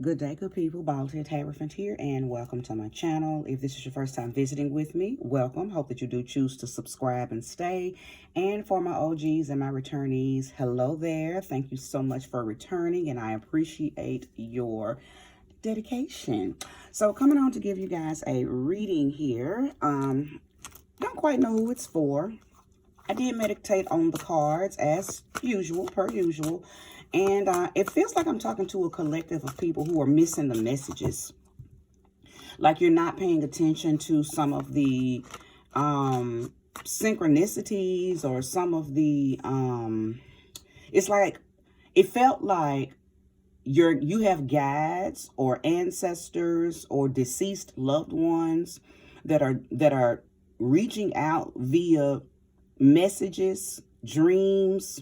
Good day, good people. Bald-head Hierophant here, and welcome to my channel. If this is your first time visiting with me, welcome. Hope that you do choose to subscribe and stay. And for my OGs and my returnees, hello there. Thank you so much for returning, and I appreciate your dedication. So coming on to give you guys a reading here. Don't quite know who it's for. I did meditate on the cards as usual, per usual. And it feels like I'm talking to a collective of people who are missing the messages. Like you're not paying attention to some of the synchronicities or some of the, it's like, it felt like you have guides or ancestors or deceased loved ones that are reaching out via messages, dreams,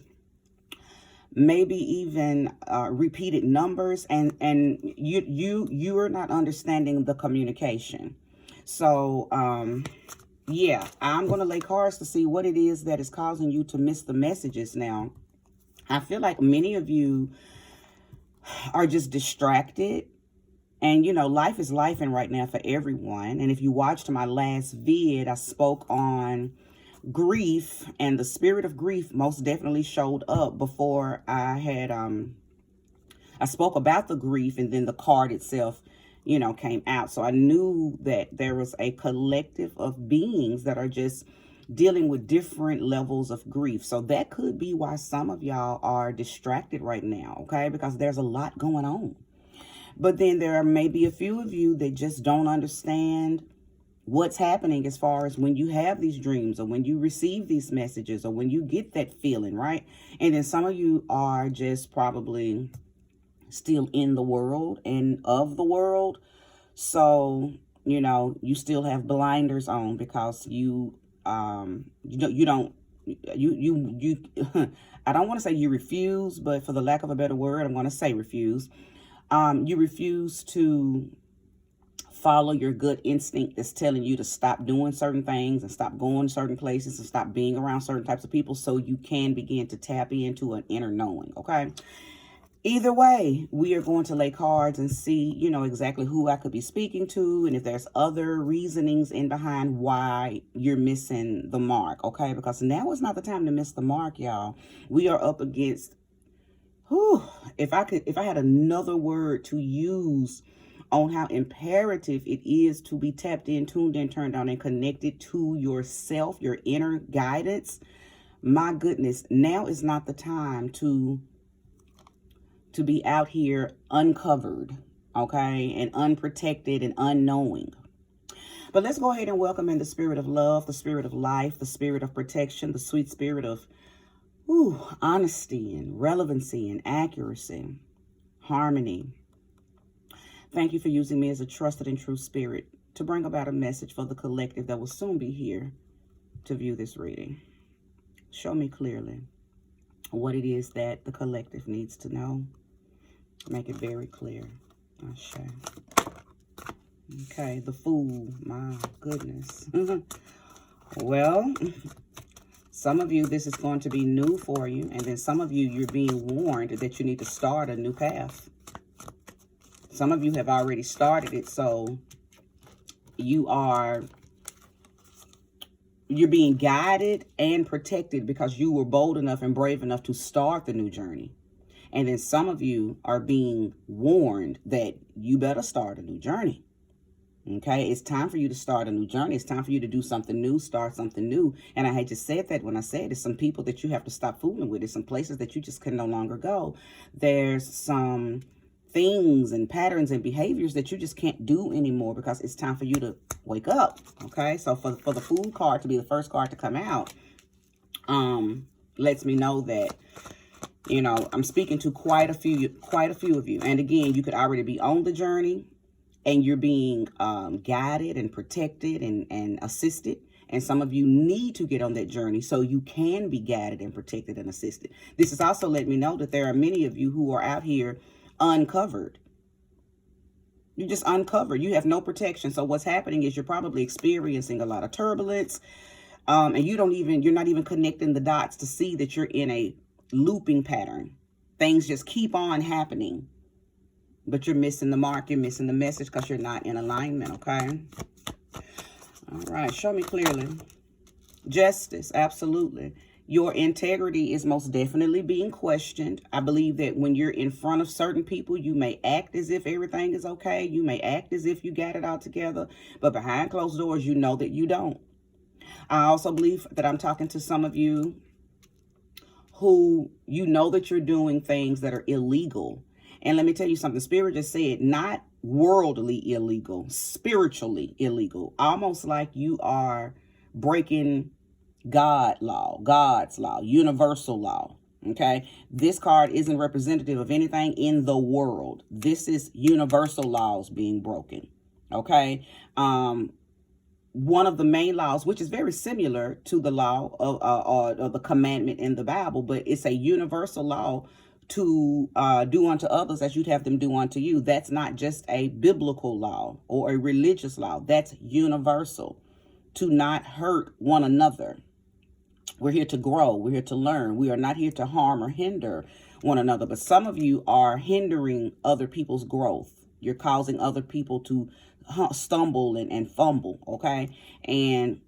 maybe even repeated numbers, and you are not understanding the communication. So yeah, I'm going to lay cards to see what it is that is causing you to miss the messages. Now, I feel like many of you are just distracted. And, you know, life is lifing right now for everyone. And if you watched my last vid, I spoke on grief, and the spirit of grief most definitely showed up before I had I spoke about the grief, and then the card itself, you know, came out. So I knew that there was a collective of beings that are just dealing with different levels of grief. So that could be why some of y'all are distracted right now, okay? Because there's a lot going on. But then there are maybe a few of you that just don't understand what's happening as far as when you have these dreams or when you receive these messages or when you get that feeling, right? And then some of you are just probably still in the world and of the world. So, you know, you still have blinders on because you don't I don't want to say you refuse, but for the lack of a better word, I'm going to say refuse. You refuse to follow your gut instinct that's telling you to stop doing certain things and stop going certain places and stop being around certain types of people so you can begin to tap into an inner knowing, okay? Either way, we are going to lay cards and see, you know, exactly who I could be speaking to and if there's other reasonings in behind why you're missing the mark, okay? Because now is not the time to miss the mark, y'all. We are up against, if I had another word to use on how imperative it is to be tapped in, tuned in, turned on, and connected to yourself, your inner guidance. My goodness, now is not the time to be out here uncovered, okay, and unprotected and unknowing. But let's go ahead and welcome in the spirit of love, the spirit of life, the spirit of protection, the sweet spirit of honesty and relevancy and accuracy, harmony. Thank you for using me as a trusted and true spirit to bring about a message for the collective that will soon be here to view this reading. Show me clearly what it is that the collective needs to know. Make it very clear. Ashe. Okay, the Fool. My goodness. Well, some of you, this is going to be new for you. And then some of you, you're being warned that you need to start a new path. Some of you have already started it, so you're being guided and protected because you were bold enough and brave enough to start the new journey. And then some of you are being warned that you better start a new journey. Okay, it's time for you to start a new journey. It's time for you to do something new, start something new. And I had just said that when I said there's some people that you have to stop fooling with. There's some places that you just can no longer go. There's some things and patterns and behaviors that you just can't do anymore because it's time for you to wake up. Okay, so for the Fool card to be the first card to come out, lets me know that, you know, I'm speaking to quite a few of you. And again, you could already be on the journey and you're being guided and protected and assisted. And some of you need to get on that journey so you can be guided and protected and assisted. This is also letting me know that there are many of you who are out here uncovered. You're just uncovered. You have no protection. So what's happening is you're probably experiencing a lot of turbulence. And you're not even connecting the dots to see that you're in a looping pattern. Things just keep on happening. but you're missing the mark. You're missing the message because you're not in alignment, okay? All right, show me clearly. Justice, absolutely. Your integrity is most definitely being questioned. I believe that when you're in front of certain people, you may act as if everything is okay. You may act as if you got it all together, but behind closed doors, you know that you don't. I also believe that I'm talking to some of you who you know that you're doing things that are illegal. And let me tell you something. Spirit just said, not worldly illegal, spiritually illegal. Almost like you are breaking God's law, universal law. Okay. This card isn't representative of anything in the world. This is universal laws being broken. Okay. One of the main laws, which is very similar to the law of the commandment in the Bible, but it's a universal law to do unto others as you'd have them do unto you. That's not just a biblical law or a religious law. That's universal. To not hurt one another. We're here to grow. We're here to learn. We are not here to harm or hinder one another. But some of you are hindering other people's growth. You're causing other people to stumble and fumble, okay? And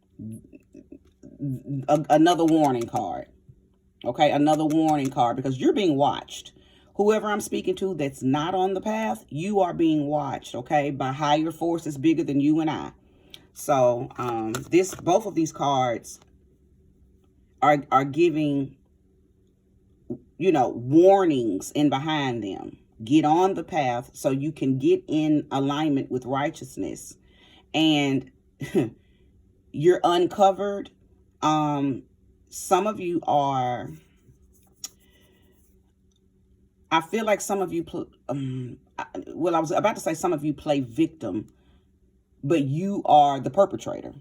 another warning card, okay? Another warning card, because you're being watched. Whoever I'm speaking to that's not on the path, you are being watched, okay? By higher forces bigger than you and I. So both of these cards are giving, you know, warnings in behind them. Get on the path so you can get in alignment with righteousness. And you're uncovered. Some of you are, I feel like some of you, well, I was about to say some of you play victim, but you are the perpetrator.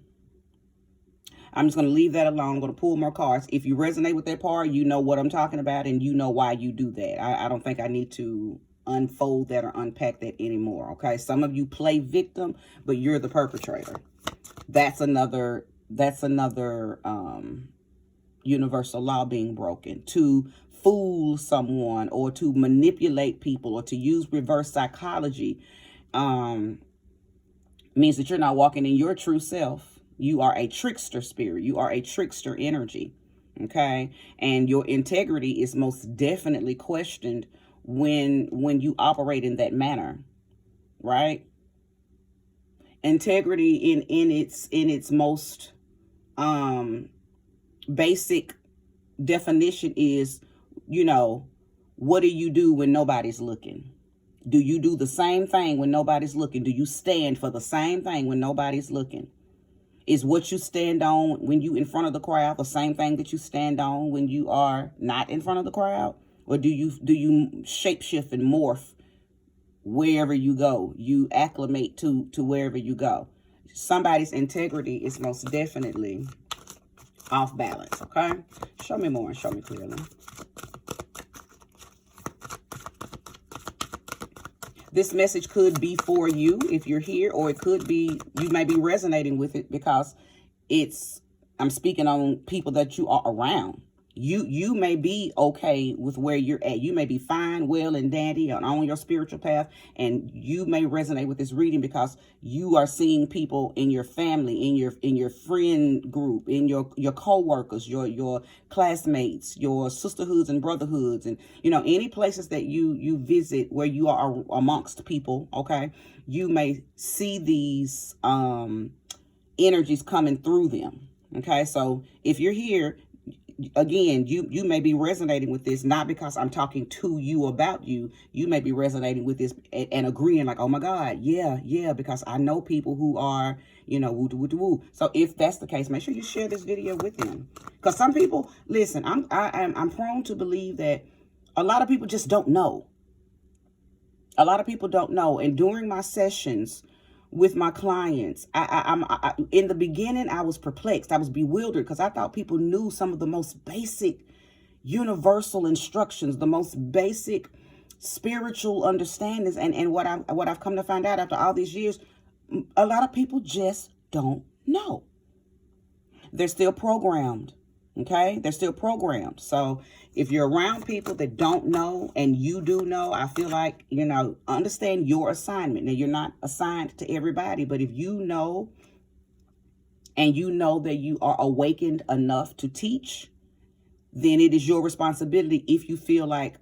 I'm just going to leave that alone. I'm going to pull more cards. If you resonate with that part, you know what I'm talking about, and you know why you do that. I don't think I need to unfold that or unpack that anymore, okay? Some of you play victim, but you're the perpetrator. That's another universal law being broken. To fool someone or to manipulate people or to use reverse psychology means that you're not walking in your true self. You are a trickster spirit. You are a trickster energy, okay? And your integrity is most definitely questioned when you operate in that manner, right? Integrity in its most basic definition is, you know, what do you do when nobody's looking? Do you do the same thing when nobody's looking? Do you stand for the same thing when nobody's looking? Is what you stand on when you in front of the crowd the same thing that you stand on when you are not in front of the crowd? Or do you shapeshift and morph wherever you go? You acclimate to wherever you go. Somebody's integrity is most definitely off balance, okay? Show me more and show me clearly. This message could be for you if you're here, or it could be, you may be resonating with it because I'm speaking on people that you are around. You may be okay with where you're at. You may be fine, well, and dandy and on your spiritual path. And you may resonate with this reading because you are seeing people in your family, in your friend group, in your co-workers, your classmates, your sisterhoods and brotherhoods, and, you know, any places that you visit where you are amongst people, okay? You may see these energies coming through them, okay? So if you're here, again, you may be resonating with this, not because I'm talking to you about you. You may be resonating with this and agreeing like, oh my God, yeah, because I know people who are, you know, woo. So if that's the case, make sure you share this video with them. Because some people, listen, I'm prone to believe that a lot of people just don't know. A lot of people don't know. And during my sessions with my clients, I in the beginning, I was perplexed. I was bewildered because I thought people knew some of the most basic universal instructions, the most basic spiritual understandings. And what I've come to find out after all these years, a lot of people just don't know. They're still programmed. Okay, they're still programmed. So If you're around people that don't know and you do know, I feel like, understand your assignment. Now, you're not assigned to everybody, but if you know and you know that you are awakened enough to teach, then it is your responsibility if you feel like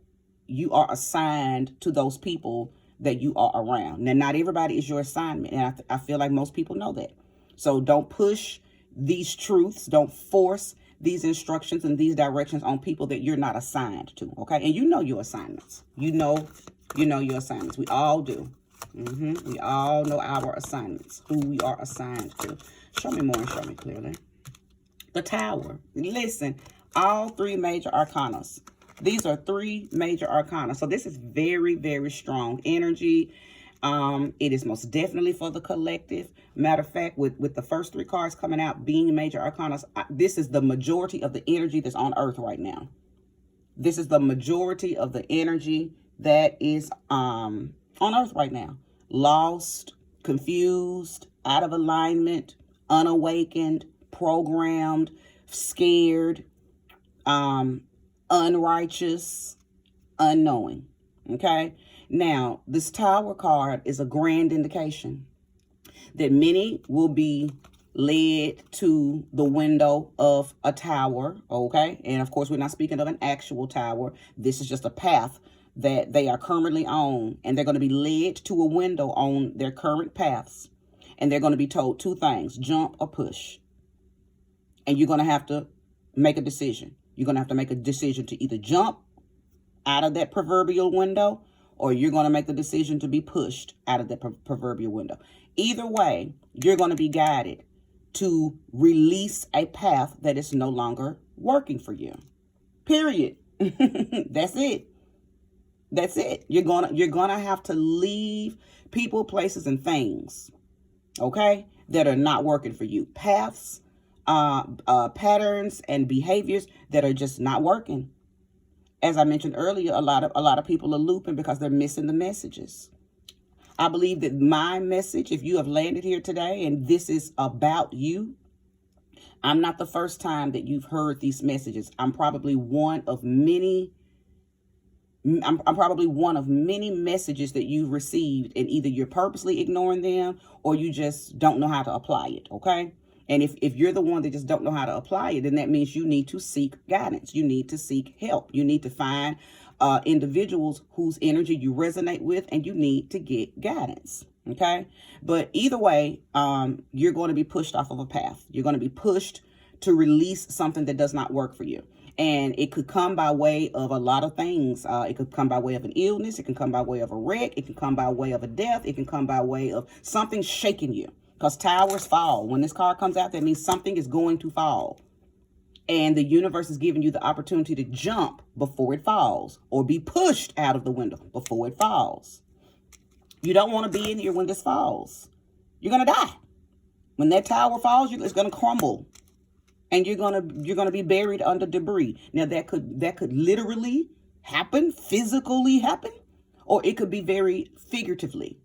you are assigned to those people that you are around. Now, not everybody is your assignment, and I feel like most people know that. So don't push these truths. Don't force these instructions and these directions on people that you're not assigned to, okay? And you know your assignments. You know your assignments. We all do. We all know our assignments, who we are assigned to. Show me more and show me clearly. The Tower. Listen, all three major arcanas. These are three major arcana. So this is very, very strong energy. It is most definitely for the collective. Matter of fact, with the first three cards coming out being major arcanas, this is the majority of the energy that's on Earth right now. This is the majority of the energy that is on Earth right now. Lost, confused, out of alignment, unawakened, programmed, scared, unrighteous, unknowing. Okay. Now, this Tower card is a grand indication that many will be led to the window of a tower. Okay. And of course, we're not speaking of an actual tower. This is just a path that they are currently on, and they're going to be led to a window on their current paths. And they're going to be told two things: jump or push. And you're going to have to make a decision. You're going to have to make a decision to either jump out of that proverbial window, or you're going to make the decision to be pushed out of that proverbial window. Either way, you're going to be guided to release a path that is no longer working for you. Period. That's it. That's it. You're gonna have to leave people, places, and things, okay, that are not working for you. Paths, patterns, and behaviors that are just not working. As I mentioned earlier, a lot of people are looping because they're missing the messages. I believe that my message, if you have landed here today and this is about you, I'm not the first time that you've heard these messages. I'm probably one of many messages that you've received, and either you're purposely ignoring them or you just don't know how to apply it, okay? And if you're the one that just don't know how to apply it, then that means you need to seek guidance. You need to seek help. You need to find individuals whose energy you resonate with, and you need to get guidance, okay? But either way, you're going to be pushed off of a path. You're going to be pushed to release something that does not work for you. And it could come by way of a lot of things. It could come by way of an illness. It can come by way of a wreck. It can come by way of a death. It can come by way of something shaking you. Because towers fall. When this card comes out, that means something is going to fall. And the universe is giving you the opportunity to jump before it falls, or be pushed out of the window before it falls. You don't want to be in here when this falls. You're going to die. When that tower falls, it's going to crumble. And you're gonna be buried under debris. Now that could literally happen, physically happen, or it could be very figuratively,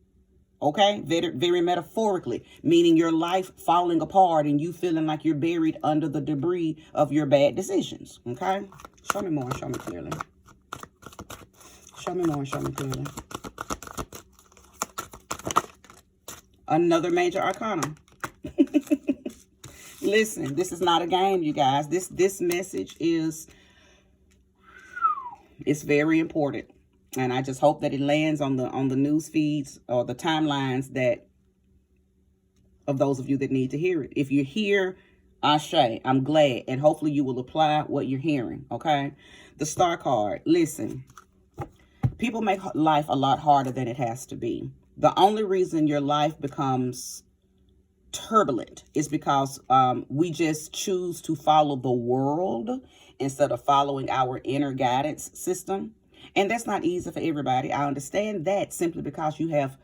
okay, very, very metaphorically, meaning your life falling apart and you feeling like you're buried under the debris of your bad decisions. Okay, show me more and show me clearly. Show me more and show me clearly. Another major arcana. Listen, this is not a game, you guys. This message is very important. And I just hope that it lands on the news feeds or the timelines that of those of you that need to hear it. If you're here, Ashe, I'm glad. And hopefully you will apply what you're hearing, okay? The Star card. Listen, people make life a lot harder than it has to be. The only reason your life becomes turbulent is because we just choose to follow the world instead of following our inner guidance system. And that's not easy for everybody. I understand that, simply because you have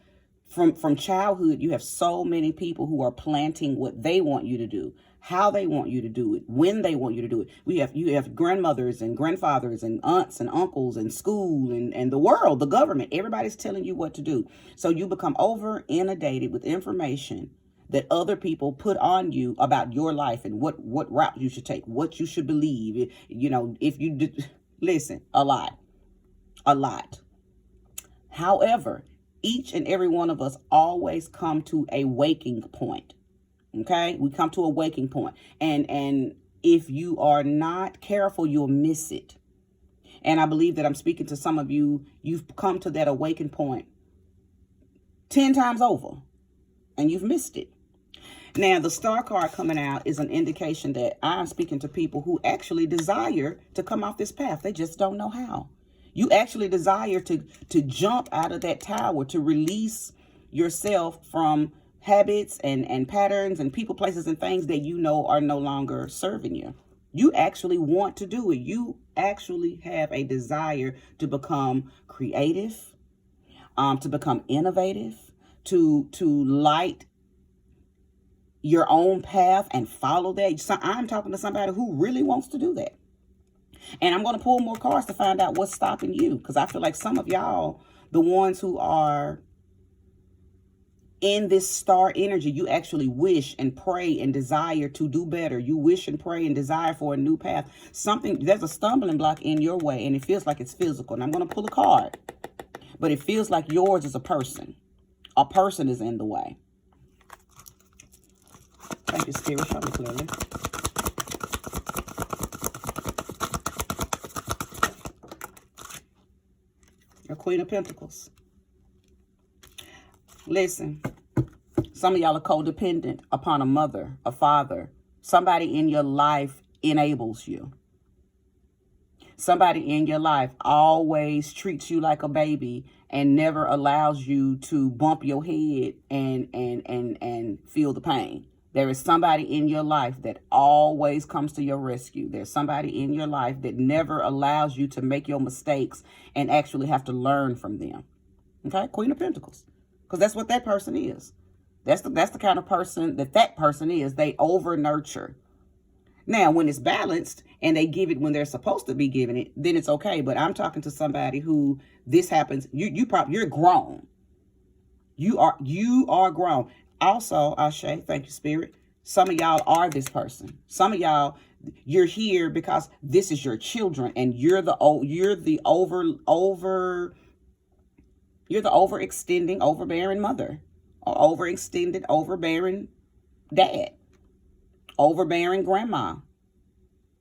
from childhood, you have so many people who are planting what they want you to do, how they want you to do it, when they want you to do it. You have grandmothers and grandfathers and aunts and uncles and school and the world, the government. Everybody's telling you what to do. So you become over inundated with information that other people put on you about your life and what route you should take, what you should believe. You know, if you did, Listen, a lot. A lot. However, each and every one of us always come to a waking point. Okay? We come to a waking point. And if you are not careful, you'll miss it. And I believe that I'm speaking to some of you. You've come to that awakened point 10 times over, and you've missed it. Now, the star card coming out is an indication that I'm speaking to people who actually desire to come off this path. They just don't know how. You actually desire to jump out of that tower, to release yourself from habits and patterns and people, places, and things that you know are no longer serving you. You actually want to do it. You actually have a desire to become creative, to become innovative, to light your own path and follow that. So I'm talking to somebody who really wants to do that. And I'm going to pull more cards to find out what's stopping you. Because I feel like some of y'all, the ones who are in this star energy, you actually wish and pray and desire to do better. You wish and pray and desire for a new path. There's a stumbling block in your way, and it feels like it's physical. And I'm going to pull a card. But it feels like yours is a person. A person is in the way. Thank you, Spirit. Show me clearly. A Queen of Pentacles. Listen, some of y'all are codependent upon a mother, a father. Somebody in your life enables you. Somebody in your life always treats you like a baby and never allows you to bump your head and feel the pain. There is somebody in your life that always comes to your rescue. There's somebody in your life that never allows you to make your mistakes and actually have to learn from them. Okay? Queen of Pentacles. Because that's what that person is. That's the kind of person that person is. They over-nurture. Now, when it's balanced and they give it when they're supposed to be giving it, then it's okay. But I'm talking to somebody who this happens. You're grown. You are grown. Also, Ashe, thank you, Spirit. Some of y'all are this person. Some of y'all, you're here because this is your children, and you're the overextending, overbearing mother, or overextended, overbearing dad, overbearing grandma.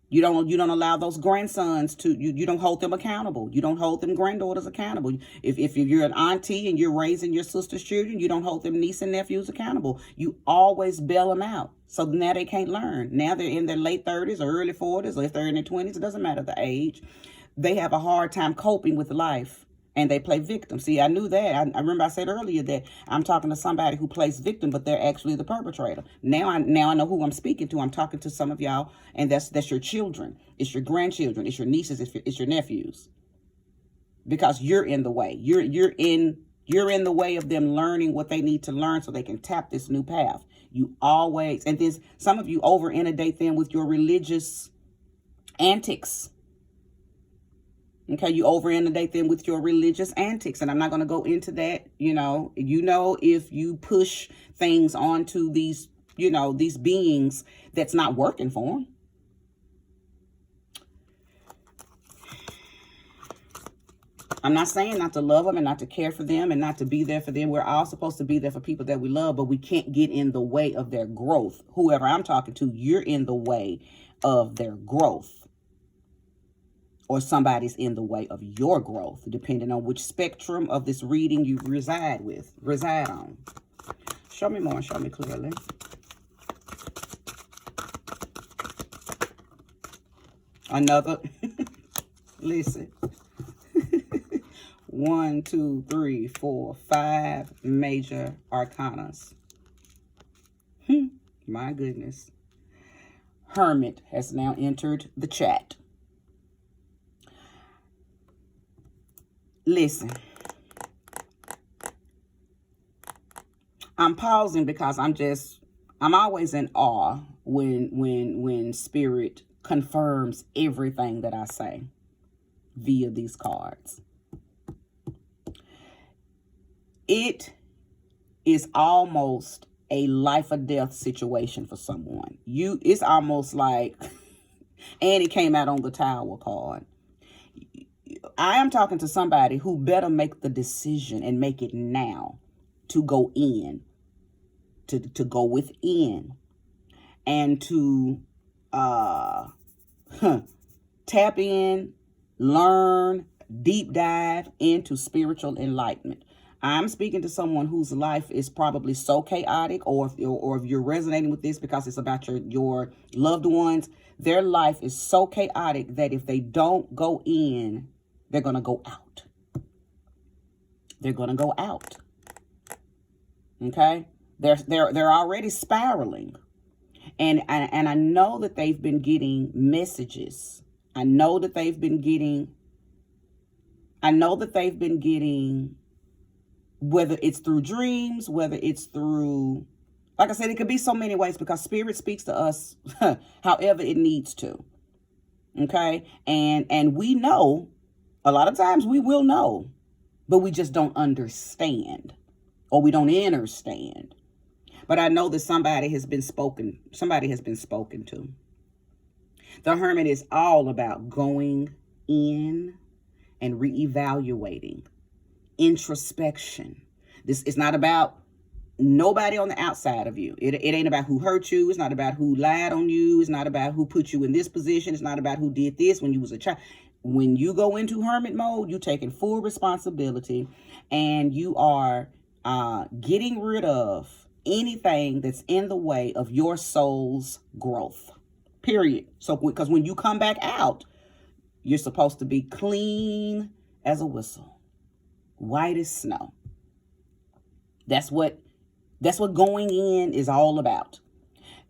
You don't allow those grandsons to, you don't hold them accountable. You don't hold them granddaughters accountable. If you're an auntie and you're raising your sister's children, you don't hold them niece and nephews accountable. You always bail them out. So now they can't learn. Now they're in their late 30s or early 40s, or if they're in their 20s, it doesn't matter the age. They have a hard time coping with life. And they play victim. See, I knew that. I remember I said earlier that I'm talking to somebody who plays victim, but they're actually the perpetrator. Now I know who I'm speaking to. I'm talking to some of y'all, and that's your children. It's your grandchildren. It's your nieces. It's your nephews. Because you're in the way. You're in the way of them learning what they need to learn so they can tap this new path. You always, and then some of you over inundate them with your religious antics. Okay, you over inundate them with your religious antics. And I'm not going to go into that. If you push things onto these beings that's not working for them. I'm not saying not to love them and not to care for them and not to be there for them. We're all supposed to be there for people that we love, but we can't get in the way of their growth. Whoever I'm talking to, you're in the way of their growth. Or somebody's in the way of your growth, depending on which spectrum of this reading you reside on. Show me more, show me clearly. Another, listen. 1, 2, 3, 4, 5 major arcanas. My goodness. Hermit has now entered the chat. Listen, I'm pausing because I'm always in awe when Spirit confirms everything that I say via these cards. It is almost a life or death situation for someone. It's almost like, and it came out on the Tower card. I am talking to somebody who better make the decision and make it now to go in, to go within, and to tap in, learn, deep dive into spiritual enlightenment. I'm speaking to someone whose life is probably so chaotic, or if you're resonating with this because it's about your loved ones, their life is so chaotic that if they don't go in, they're going to go out. They're going to go out. Okay? They're already spiraling. And I know that they've been getting messages. I know that they've been getting, whether it's through dreams, whether it's through, like I said, it could be so many ways because spirit speaks to us however it needs to. Okay? And we know, a lot of times we will know, but we just don't understand, or we don't understand. But I know that somebody has been spoken to. The Hermit is all about going in and reevaluating, introspection. This is not about nobody on the outside of you. It ain't about who hurt you. It's not about who lied on you. It's not about who put you in this position. It's not about who did this when you was a child. When you go into hermit mode, you're taking full responsibility, and you are getting rid of anything that's in the way of your soul's growth, period. So, because when you come back out, you're supposed to be clean as a whistle, white as snow. That's what going in is all about.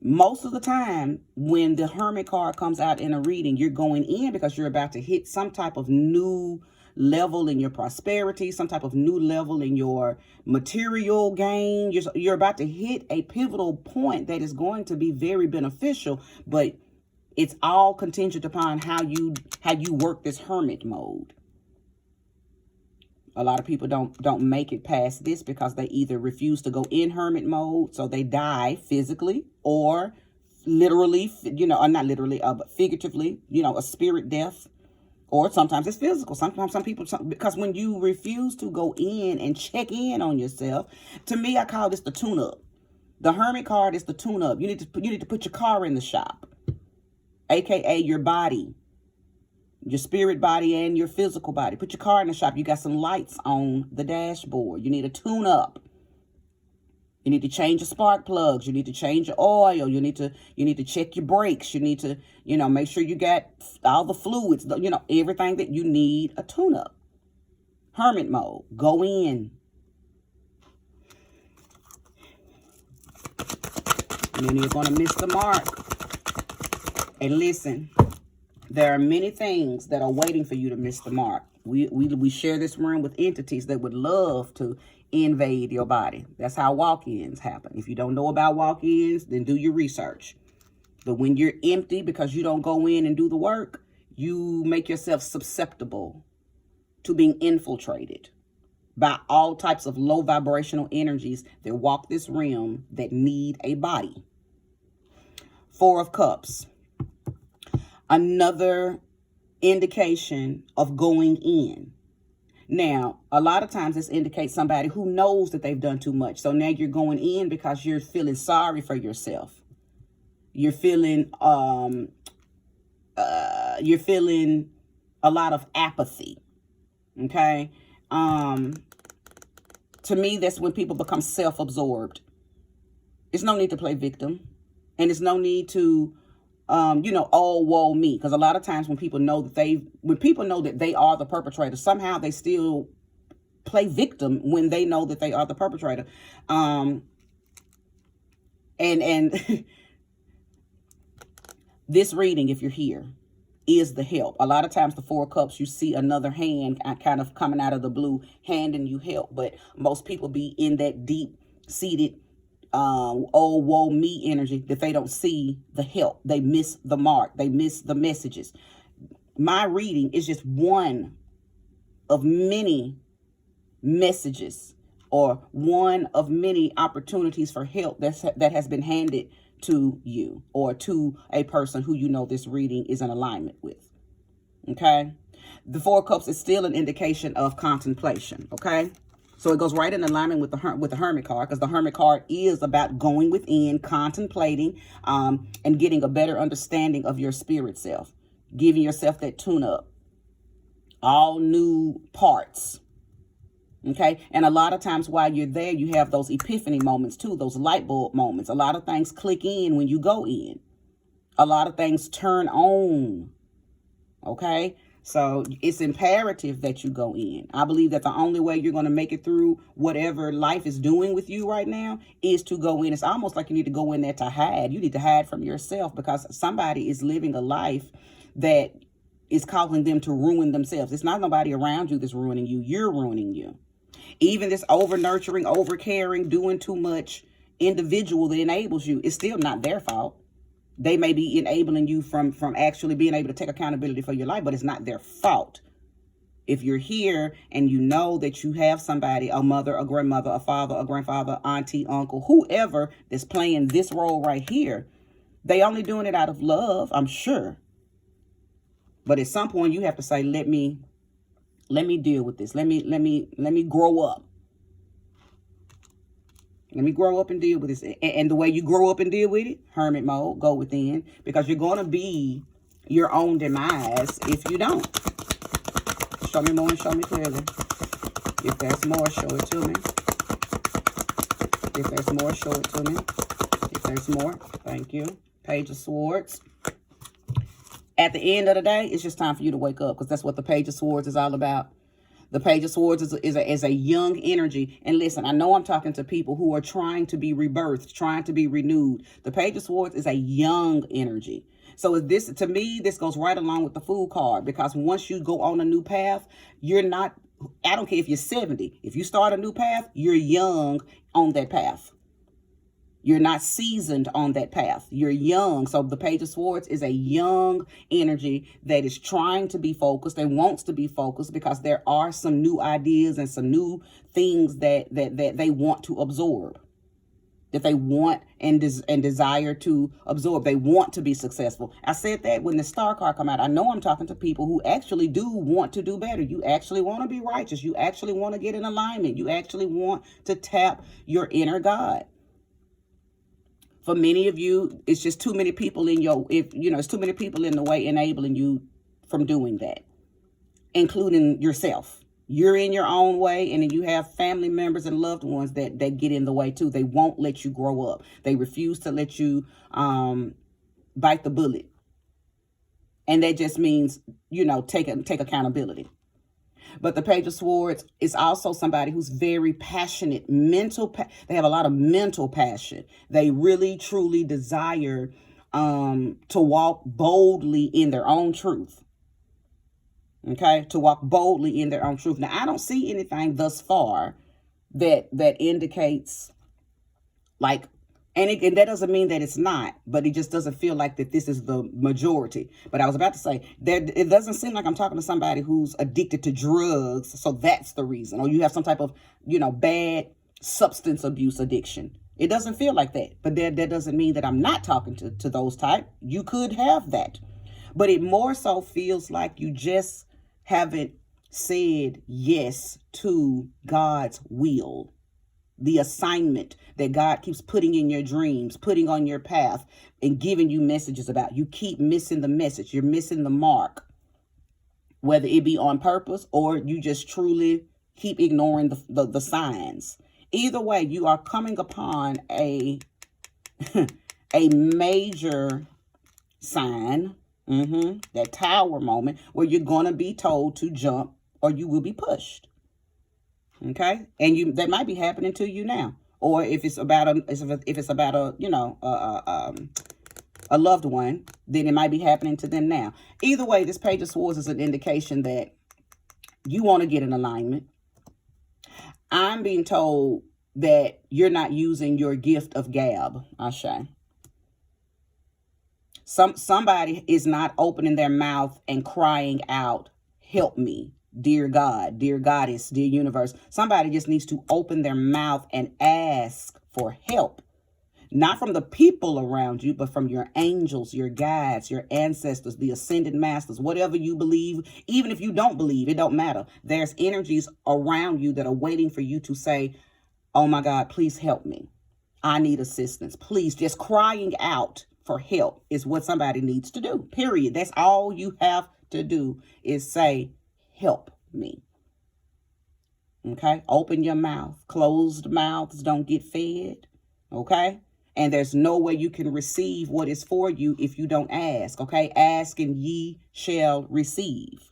Most of the time, when the Hermit card comes out in a reading, you're going in because you're about to hit some type of new level in your prosperity, some type of new level in your material gain. You're about to hit a pivotal point that is going to be very beneficial, but it's all contingent upon how you work this hermit mode. A lot of people don't make it past this because they either refuse to go in hermit mode, so they die physically, or literally, or not literally, but figuratively, a spirit death. Or sometimes it's physical. Sometimes because when you refuse to go in and check in on yourself, to me, I call this the tune-up. The Hermit card is the tune-up. You need to put your car in the shop, aka your body, your spirit body and your physical body. Put your car in the shop. You got some lights on the dashboard. You need a tune-up. You need to change your spark plugs. You need to change your oil. You need to check your brakes. You need to, make sure you got all the fluids, everything that you need a tune-up. Hermit mode. Go in. Many are going to miss the mark. And listen, there are many things that are waiting for you to miss the mark. We share this room with entities that would love to invade your body. That's how walk-ins happen. If you don't know about walk-ins, then do your research. But when you're empty because you don't go in and do the work, you make yourself susceptible to being infiltrated by all types of low vibrational energies that walk this realm that need a body. 4 of Cups. Another indication of going in. Now, a lot of times this indicates somebody who knows that they've done too much. So now you're going in because you're feeling sorry for yourself. You're feeling a lot of apathy. Okay? To me, that's when people become self-absorbed. There's no need to play victim. And there's no need to oh, woe me. Because a lot of times when people know that they are the perpetrator, somehow they still play victim when they know that they are the perpetrator. And this reading, if you're here, is the help. A lot of times the 4 of Cups, you see another hand kind of coming out of the blue, handing you help. But most people be in that deep-seated oh, woe me energy that they don't see the help. They miss the mark. They miss the messages. My reading is just one of many messages, or one of many opportunities for help that has been handed to you, or to a person who this reading is in alignment with. Okay. The Four of Cups is still an indication of contemplation. Okay. So it goes right in alignment with the Hermit card, because the Hermit card is about going within, contemplating, and getting a better understanding of your spirit self, giving yourself that tune-up, all new parts. Okay. And a lot of times while you're there, you have those epiphany moments too, those light bulb moments. A lot of things click in when you go in. A lot of things turn on. Okay. So it's imperative that you go in. I believe that the only way you're going to make it through whatever life is doing with you right now is to go in. It's almost like you need to go in there to hide. You need to hide from yourself, because somebody is living a life that is causing them to ruin themselves. It's not nobody around you that's ruining you. You're ruining you. Even this over nurturing, over caring, doing too much individual that enables you, it's still not their fault. They may be enabling you from actually being able to take accountability for your life, but it's not their fault. If you're here and you know that you have somebody, a mother, a grandmother, a father, a grandfather, auntie, uncle, whoever that's playing this role right here, they only doing it out of love, I'm sure. But at some point you have to say, let me deal with this. Let me grow up. Let me grow up and deal with this. And the way you grow up and deal with it, hermit mode, go within. Because you're going to be your own demise if you don't. Show me more and show me clearly. If there's more, show it to me. If there's more, show it to me. If there's more, thank you. Page of Swords. At the end of the day, it's just time for you to wake up, because that's what the Page of Swords is all about. The Page of Swords is a young energy. And listen, I know I'm talking to people who are trying to be rebirthed, trying to be renewed. The Page of Swords is a young energy. So this, to me, this goes right along with the Fool card, because once you go on a new path, you're not, I don't care if you're 70. If you start a new path, you're young on that path. You're not seasoned on that path. You're young. So the Page of Swords is a young energy that is trying to be focused and wants to be focused, because there are some new ideas and some new things that they want to absorb, that they want and desire to absorb. They want to be successful. I said that when the Star card come out. I know I'm talking to people who actually do want to do better. You actually want to be righteous. You actually want to get in alignment. You actually want to tap your inner God. For many of you, it's just too many people it's too many people in the way enabling you from doing that, including yourself. You're in your own way, and then you have family members and loved ones that get in the way too. They won't let you grow up. They refuse to let you bite the bullet. And that just means, take accountability. But the Page of Swords is also somebody who's very passionate, they have a lot of mental passion. They really, truly desire to walk boldly in their own truth. Okay, to walk boldly in their own truth. Now, I don't see anything thus far that indicates and that doesn't mean that it's not, but it just doesn't feel like that this is the majority. But I was about to say that it doesn't seem like I'm talking to somebody who's addicted to drugs. So that's the reason. Or you have some type of, bad substance abuse addiction. It doesn't feel like that. But that doesn't mean that I'm not talking to those type. You could have that. But it more so feels like you just haven't said yes to God's will. The assignment that God keeps putting in your dreams, putting on your path, and giving you messages about. You keep missing the message. You're missing the mark, whether it be on purpose or you just truly keep ignoring the signs. Either way, you are coming upon a major sign, that tower moment, where you're going to be told to jump or you will be pushed. Okay, and that might be happening to you now, or if it's about a loved one, then it might be happening to them now. Either way, this Page of Swords is an indication that you want to get in alignment. I'm being told that you're not using your gift of gab, Ashe. Somebody is not opening their mouth and crying out, "Help me. Dear God, dear Goddess, dear universe." Somebody just needs to open their mouth and ask for help. Not from the people around you, but from your angels, your guides, your ancestors, the ascended masters, whatever you believe. Even if you don't believe, it don't matter. There's energies around you that are waiting for you to say, oh my God, please help me. I need assistance. Please, just crying out for help is what somebody needs to do, period. That's all you have to do is say, help me. Okay? Open your mouth. Closed mouths don't get fed. Okay? And there's no way you can receive what is for you if you don't ask. Okay? Ask and ye shall receive.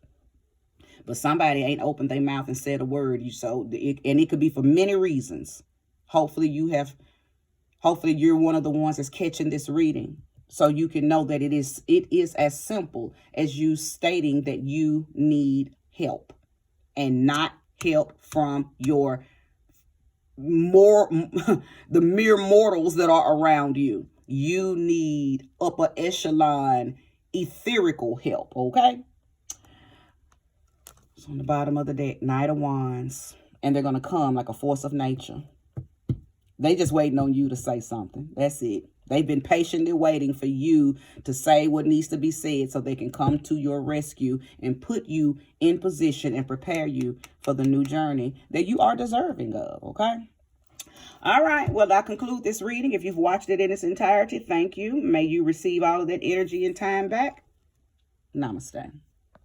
But somebody ain't opened their mouth and said a word. And it could be for many reasons. Hopefully you're one of the ones that's catching this reading, so you can know that it is as simple as you stating that you need help, and not help from the mere mortals that are around you. You need upper echelon etherical help, okay? It's on the bottom of the deck, Knight of Wands, and they're going to come like a force of nature. They just waiting on you to say something. That's it. They've been patiently waiting for you to say what needs to be said so they can come to your rescue and put you in position and prepare you for the new journey that you are deserving of, okay? All right. Well, I conclude this reading. If you've watched it in its entirety, thank you. May you receive all of that energy and time back. Namaste.